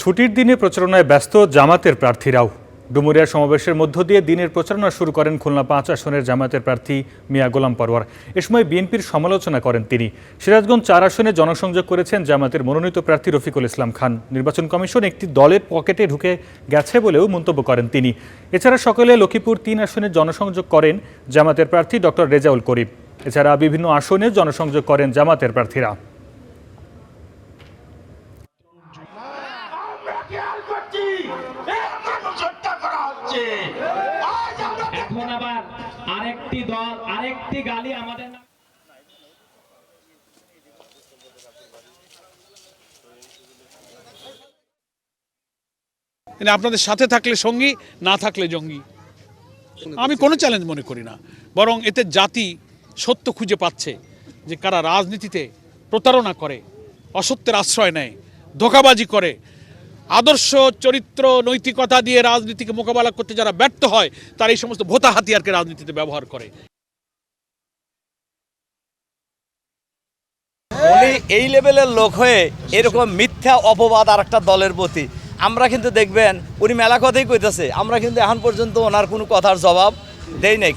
ছুটির দিনে প্রচারণায় ব্যস্ত জামাতের প্রার্থীরাও। ডুমুরিয়া সমাবেশের মধ্য দিয়ে দিনের প্রচারণা শুরু করেন খুলনা ৫ আসনের জামায়াতের প্রার্থী মিয়া গোলাম পরোয়ার। এ সময় বিএনপির সমালোচনা করেন তিনি। সিরাজগঞ্জ ৪ আসনে জনসংযোগ করেছেন জামায়াতের মনোনীত প্রার্থী রফিকুল ইসলাম খান। নির্বাচন কমিশন একটি দলের পকেটে ঢুকে গেছে বলেও মন্তব্য করেন তিনি। এছাড়া সকালে লক্ষ্মীপুর ৩ আসনে জনসংযোগ করেন জামায়াতের প্রার্থী ডক্টর রেজাউল করিম। এছাড়া বিভিন্ন আসনে জনসংযোগ করেন জামায়াতের প্রার্থীরা। এখন আবার আরেকটি দল আরেকটি গালি আমাদের আপনাদের সাথে থাকলে সঙ্গী, না থাকলে জঙ্গি। আমি কোনো চ্যালেঞ্জ মনে করি না, বরং এতে জাতি সত্য খুঁজে পাচ্ছে যে কারা রাজনীতিতে প্রতারণা করে, অসত্যের আশ্রয় নেয়, ধোঁকাবাজি করে, আদর্শ চরিত্র নৈতিকতা দিয়ে রাজনীতিকে মোকাবেলা করতে যারা ব্যর্থ হয় তারা এই সমস্ত ভোতা হাতিয়ারকে রাজনীতিতে ব্যবহার করে। উনি এই লেভেলের লোক হয়ে এরকম মিথ্যা অপবাদ আর একটা দলের প্রতি, আমরা কিন্তু দেখবেন উনি মেলা কথাই কইতেছে, আমরা কিন্তু এখন পর্যন্ত ওনার কোনো কথার জবাব দেই নাই।